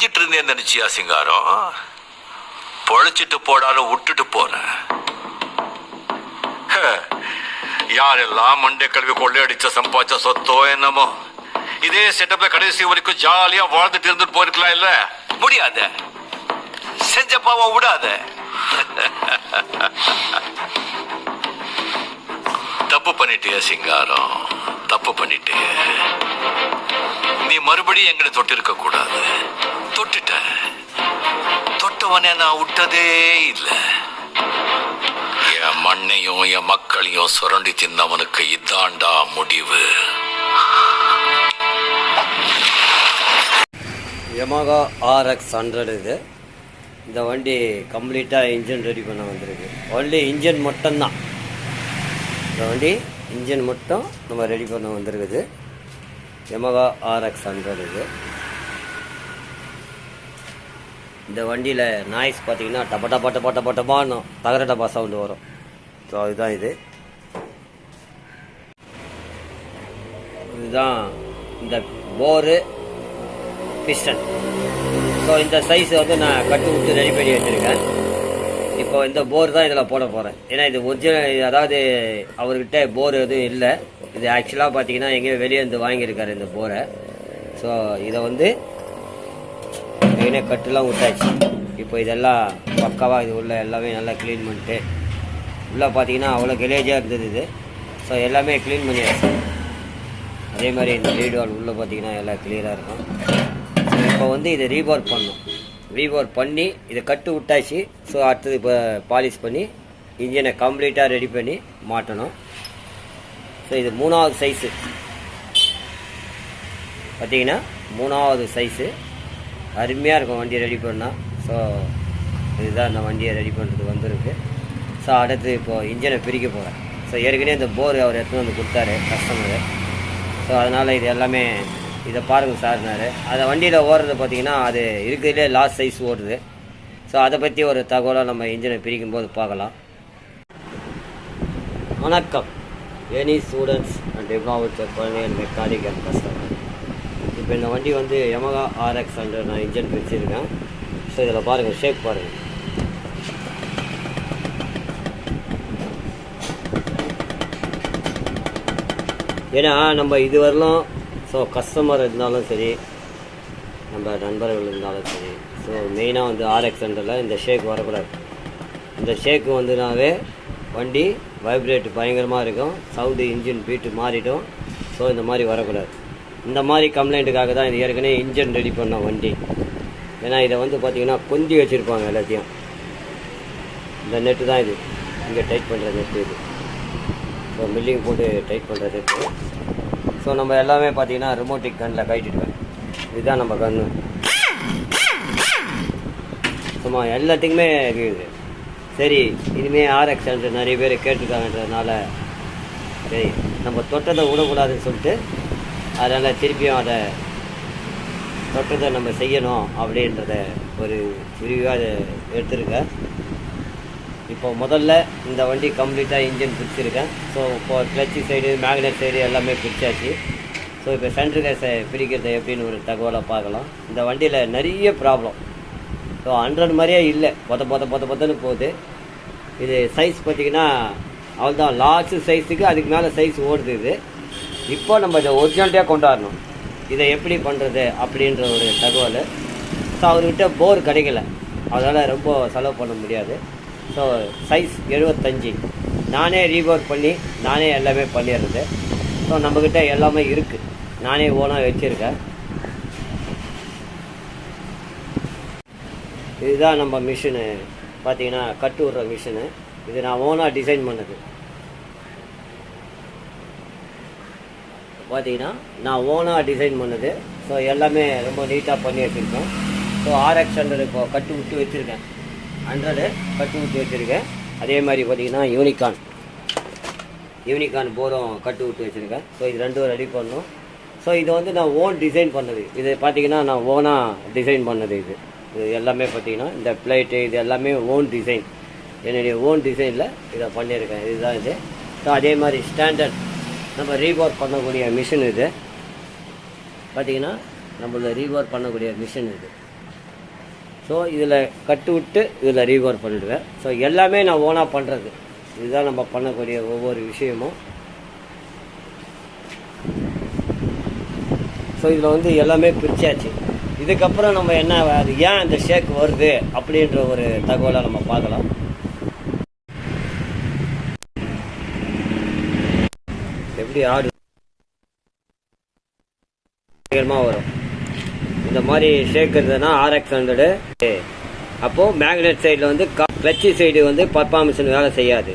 இருந்தேன் நினைச்சியா சிங்காரம்? பொழைச்சிட்டு போடாலும் விட்டுட்டு போறேன். யாரெல்லாம் மண்டே கல்வி கொள்ளையடிச்ச சம்பாதிச்ச சொத்தோ என்னமோ இதே செட்டப்ல கடைசி வரைக்கும் ஜாலியா வாழ்ந்துட்டு இருந்துட்டு போயிருக்கலாம். இல்ல முடியாத, செஞ்ச பாவம் விடாத. தப்பு பண்ணிட்டிய சிங்காரம், தப்பு பண்ணிட்டே. நீ மறுபடியும் எங்களை தொட்டு இருக்க கூடாது. தொட்டுட்ட, தொட்டவனே நான் விட்டதே இல்லை. என் மண்ணையும் என் மக்களையும் சுரண்டி தின்னவனுக்கு இதாண்டா முடிவு. யமகா RX 100 இது. இந்த வண்டி கம்ப்ளீட்டாக இன்ஜின் ரெடி பண்ண வந்திருக்கு. ஒன்லி இன்ஜின் மட்டும்தான். இந்த வண்டி இன்ஜின் மட்டும் நம்ம ரெடி பண்ண வந்திருக்குது. யமகா RX 100 இது. இந்த வண்டியில் நாய்ஸ் பார்த்தீங்கன்னா டப்ப டப்ப டப்ப டப்ப டப்பான்னு தகர டப்பா சவுண்டு வரும். ஸோ அதுதான் இதுதான் இந்த போரு பிஸ்டன். ஸோ இந்த சைஸ் வந்து நான் கட்டு விட்டு ரெடி பண்ணி வச்சுருக்கேன். இப்போ இந்த போர் தான் இதில் போட போகிறேன். ஏன்னா இது ஒரிஜினல், அதாவது அவர்கிட்ட போர் எதுவும் இல்லை. இது ஆக்சுவலாக பார்த்தீங்கன்னா எங்கேயோ வெளியே இருந்து வாங்கியிருக்காரு இந்த போரை. ஸோ இதை வந்து மெயினாக கட்டுலாம் விட்டாச்சு. இப்போ இதெல்லாம் பக்காவாக இது உள்ள எல்லாமே நல்லா க்ளீன் பண்ணிட்டு, உள்ளே பார்த்தீங்கன்னா அவ்வளோ கெலேஜாக இருந்தது இது. ஸோ எல்லாமே க்ளீன் பண்ணியாச்சு. அதே மாதிரி இந்த லீட் உள்ளே பார்த்தீங்கன்னா எல்லாம் கிளியராக இருக்கும். ஸோ இப்போ வந்து இதை ரீபோர் பண்ணணும். ரீபோர் பண்ணி இதை கட்டு விட்டாச்சு. ஸோ அடுத்தது இப்போ பாலிஷ் பண்ணி இன்ஜினை கம்ப்ளீட்டாக ரெடி பண்ணி மாட்டணும். ஸோ இது 3வது சைஸு பார்த்தீங்கன்னா 3வது சைஸு. அருமையாக இருக்கும் வண்டியை ரெடி பண்ணால். ஸோ இதுதான் இந்த வண்டியை ரெடி பண்ணுறது வந்திருக்கு. ஸோ அடுத்து இப்போது இன்ஜினை பிரிக்க போகிறேன். ஸோ ஏற்கனவே இந்த போர் அவர் எடுத்துன்னு வந்து கொடுத்தாரு கஸ்டமரு. ஸோ அதனால் இது எல்லாமே இதை பாருங்கள் சார்னாரு. அதை வண்டியில் ஓடுறது பார்த்திங்கன்னா அது இருக்கிறதுலே லாஸ்ட் சைஸ் ஓடுது. ஸோ அதை பற்றி ஒரு தகவலாக நம்ம இன்ஜினை பிரிக்கும் போது பார்க்கலாம். வணக்கம் எனி ஸ்டூடெண்ட்ஸ் அண்ட் எவ்வாவுச்சர் குழந்தைகள் மெக்கானிக் அண்ட் கஸ்டமர். இப்போ இந்த வண்டி வந்து யமகா RX 100 நான் இன்ஜின் பிரிச்சிருக்கேன். ஸோ இதில் பாருங்கள், ஷேப் பாருங்கள். ஏன்னா நம்ம இது வரலாம். ஸோ கஸ்டமர் இருந்தாலும் சரி, நம்ம நண்பர்கள் இருந்தாலும் சரி, ஸோ மெயினாக வந்து RX 100 இந்த ஷேக் வரக்கூடாது. இந்த ஷேக்கு வந்துனாவே வண்டி வைப்ரேட் பயங்கரமாக இருக்கும், சவுண்டு இன்ஜின் பீட்டு மாறிடும். ஸோ இந்த மாதிரி வரக்கூடாது. இந்த மாதிரி கம்ப்ளைண்ட்டுக்காக தான் இது ஏற்கனவே இன்ஜின் ரெடி பண்ண வண்டி. ஏன்னா இதை வந்து பார்த்திங்கன்னா கொஞ்சி வச்சுருப்பாங்க எல்லாத்தையும். இந்த நெட்டு தான் இது, இங்கே டைட் பண்ணுற நெட்டு இது. ஸோ மில்லிங் போட்டு டைட் பண்ணுற நெட்டு. ஸோ நம்ம எல்லாமே பார்த்திங்கன்னா ரிமோட்டிக் கன்னில் கட்டிடுவேன். இதுதான் நம்ம கன்று. சும்மா எல்லாத்துக்குமே இருக்குது. சரி, இனிமேல் RX 100 நிறைய பேர் கேட்டுருக்காங்கன்றதுனால சரி நம்ம தொட்டதை விடக்கூடாதுன்னு சொல்லிட்டு, அதனால் திருப்பியும் அதை தொட்டதை நம்ம செய்யணும் அப்படின்றத ஒரு விரிவாக எடுத்துருக்கேன். இப்போ முதல்ல இந்த வண்டி கம்ப்ளீட்டாக இன்ஜின் பிரிச்சிருக்கேன். ஸோ இப்போ கிளச்சி சைடு, மேக்னெட் சைடு எல்லாமே பிரிச்சாச்சு. ஸோ இப்போ சென்ட்ரு கேஸை பிரிக்கிறது எப்படின்னு ஒரு தகவலை பார்க்கலாம். இந்த வண்டியில் நிறைய ப்ராப்ளம். ஸோ 100 மாதிரியே இல்லை, பொத்தன்னு போகுது. இது சைஸ் பார்த்திங்கன்னா அவ்வளோதான், லாஸ்ட் சைஸுக்கு அதுக்கு மேலே சைஸ் ஓடுது இது. இப்போ நம்ம இதை ஒரிஜினாலிட்டியாக கொண்டாடணும். இதை எப்படி பண்ணுறது அப்படின்ற ஒரு தகவல். ஸோ அவர்கிட்ட போர் கிடைக்கல, அதனால் ரொம்ப செலவு பண்ண முடியாது. ஸோ சைஸ் 75 நானே ரீபோர் பண்ணி நானே எல்லாமே பண்ணிடுறது. ஸோ நம்மக்கிட்ட எல்லாமே இருக்குது, நானே ஓனாக வச்சுருக்கேன். இதுதான் நம்ம மிஷினு பார்த்தீங்கன்னா, கட்டு விடுற மிஷினு. இது நான் ஓனாக டிசைன் பண்ணது. பார்த்தீங்கன்னா நான் ஓனாக டிசைன் பண்ணது. ஸோ எல்லாமே ரொம்ப நீட்டாக பண்ணி வச்சுருக்கேன். ஸோ RX 100 இப்போ கட்டு விட்டு வச்சுருக்கேன். 100 கட்டு விட்டு வச்சுருக்கேன். அதே மாதிரி பார்த்தீங்கன்னா யூனிகான் போரும் கட்டு விட்டு வச்சுருக்கேன். ஸோ இது ரெண்டும் ரெடி பண்ணணும். ஸோ இது வந்து நான் ஓன் டிசைன் பண்ணது. இது பார்த்தீங்கன்னா நான் ஓனாக டிசைன் பண்ணது. இது எல்லாமே பார்த்தீங்கன்னா இந்த பிளேட்டு இது எல்லாமே ஓன் டிசைன், என்னுடைய ஓன் டிசைனில் இதை பண்ணியிருக்கேன். இதுதான் இது. ஸோ அதே மாதிரி ஸ்டாண்டர்ட் நம்ம ரீபோர் பண்ணக்கூடிய மிஷின் இது பார்த்தீங்கன்னா, நம்மள ரீபோர் பண்ணக்கூடிய மிஷின் இது. ஸோ இதில் கட்டு விட்டு இதில் ரீகவர் பண்ணிடுவேன். ஸோ எல்லாமே நான் ஓனாக பண்ணுறது. இதுதான் நம்ம பண்ணக்கூடிய ஒவ்வொரு விஷயமும். ஸோ இதில் வந்து எல்லாமே பிரிச்சாச்சு. இதுக்கப்புறம் நம்ம என்ன, அது ஏன் இந்த ஷேக் வருது அப்படின்ற ஒரு தகவலை நம்ம பார்க்கலாம். எப்படி ஆடு வரும் இந்த மாதிரி ஷேக் இருந்ததுன்னா RX100. அப்போது மேக்னெட் சைடில் வந்து கிளட்சி சைடு வந்து பர்ஃபார்மன்ஸ் வேலை செய்யாது.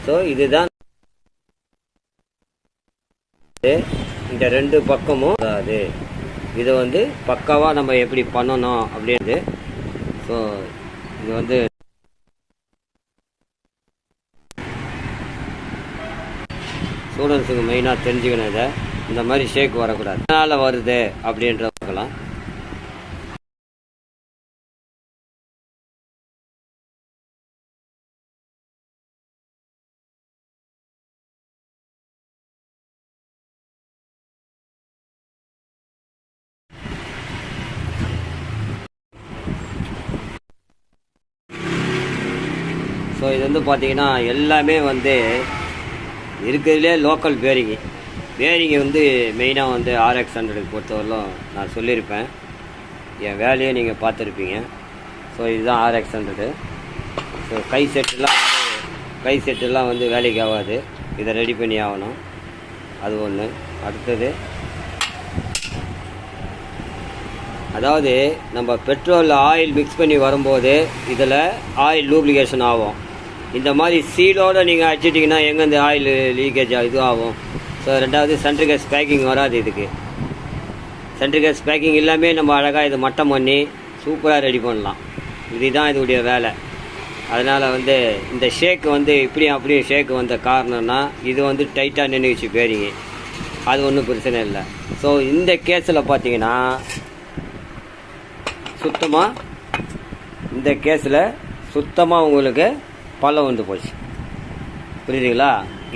ஸோ இதுதான் இந்த ரெண்டு பக்கமும் அது இதை வந்து பக்காவாக நம்ம எப்படி பண்ணணும் அப்படின்றது. ஸோ இது வந்து ஸ்டூடெண்ட்ஸுக்கு மெயினாக தெரிஞ்சுக்கணும். இதை இந்த மாதிரி ஷேக் வரக்கூடாது, அதனால் வருது அப்படின்ற பார்க்கலாம். ஸோ இது வந்து பார்த்தீங்கன்னா எல்லாமே வந்து இருக்கிறதுலே லோக்கல் பேரிங்கு வந்து மெயினாக வந்து RX100 பொறுத்தவரையிலும் நான் சொல்லியிருப்பேன். என் வேலையை நீங்கள் பார்த்துருப்பீங்க. ஸோ இதுதான் RX100. ஸோ கை செட்டெல்லாம் வந்து வேலைக்கு ஆகாது. இதை ரெடி பண்ணி ஆகணும். அது ஒன்று. அடுத்தது அதாவது நம்ம பெட்ரோலில் ஆயில் மிக்ஸ் பண்ணி வரும்போது இதில் ஆயில் லூப்ளிகேஷன் ஆகும். இந்த மாதிரி சீலோடு நீங்கள் அடிச்சிட்டிங்கன்னா எங்கே இந்த ஆயில் லீக்கேஜ் இது ஆகும். ஸோ ரெண்டாவது சென்ட்ரிகேஸ் பேக்கிங் வராது. இதுக்கு சென்ட்ரிகேஸ் பேக்கிங் எல்லாமே நம்ம அழகாக இதை மட்டம் பண்ணி சூப்பராக ரெடி பண்ணலாம். இதுதான் இதோடைய வேலை. அதனால் வந்து இந்த ஷேக் வந்து இப்படியும் அப்படியும் ஷேக் வந்த காரணம்னா இது வந்து டைட்டாக நின்றுச்சு பேரிங்க. அது ஒன்றும் பிரச்சனை இல்லை. ஸோ இந்த கேஸில் பார்த்தீங்கன்னா இந்த கேஸில் சுத்தமாக உங்களுக்கு பள்ளம் வந்து போச்சு. புரியுதுங்களா?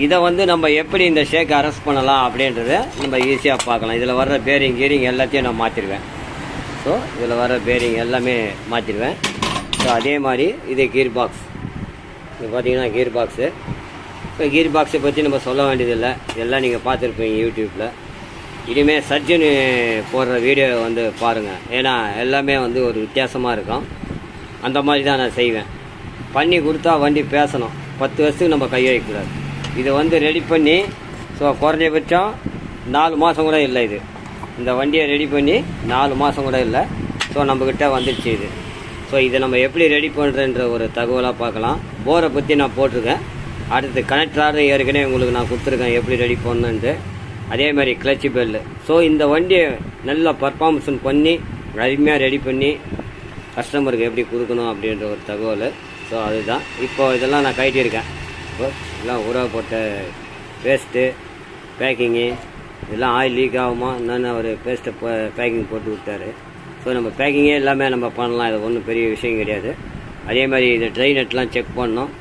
இதை வந்து நம்ம எப்படி இந்த ஷேக்கை அரெஸ்ட் பண்ணலாம் அப்படின்றத நம்ம ஈஸியாக பார்க்கலாம். இதில் வர்ற பேரிங் கீரிங் எல்லாத்தையும் நான் மாற்றிடுவேன். ஸோ இதில் வர்ற பேரிங் எல்லாமே மாற்றிடுவேன். ஸோ அதே மாதிரி இது கீர் பாக்ஸ். இது பார்த்தீங்கன்னா கீர் பாக்ஸு. இப்போ கீர் பாக்ஸை பற்றி நம்ம சொல்ல வேண்டியதில்லை. இதெல்லாம் நீங்கள் பார்த்துருப்பீங்க யூடியூப்பில். இனிமேல் சர்ஜன் போடுற வீடியோ வந்து பாருங்கள். ஏன்னா எல்லாமே வந்து ஒரு வித்தியாசமாக இருக்கும். அந்த மாதிரி தான் நான் செய்வேன். பண்ணி கொடுத்தா வண்டி பேசணும். 10 வருஷத்துக்கு நம்ம கை வைக்கக்கூடாது. இதை வந்து ரெடி பண்ணி ஸோ குறைஞ்சபட்சம் 4 மாதம் கூட இல்லை. இந்த வண்டியை ரெடி பண்ணி 4 மாதம் கூட இல்லை. ஸோ நம்மக்கிட்ட வந்துடுச்சு இது. ஸோ இதை நம்ம எப்படி ரெடி பண்ணுறன்ற ஒரு தகவலாக பார்க்கலாம். போரை பற்றி நான் போட்டிருக்கேன். அடுத்து கனெக்டராக ஏற்கனவே உங்களுக்கு நான் கொடுத்துருக்கேன் எப்படி ரெடி பண்ணணுன்ட்டு. அதே மாதிரி கிளட்சி பெல்லு. ஸோ இந்த வண்டியை நல்லா பர்ஃபார்மன்ஸ் பண்ணி அருமையாக ரெடி பண்ணி கஸ்டமருக்கு எப்படி கொடுக்கணும் அப்படின்ற ஒரு தகவல். ஸோ அதுதான். இப்போ இதெல்லாம் நான் கட்டியிருக்கேன். இப்போ எல்லாம் உறவு போட்ட பேஸ்ட்டு பேக்கிங்கு இதெல்லாம் ஆயில் லீக் ஆகுமா என்னென்ன ஒரு பேஸ்ட்டை பேக்கிங் போட்டு விட்டார். ஸோ நம்ம பேக்கிங்கே எல்லாமே நம்ம பண்ணலாம். இது ஒன்றும் பெரிய விஷயம் கிடையாது. அதே மாதிரி இந்த ட்ரை நெட்லாம் செக் பண்ணோம்.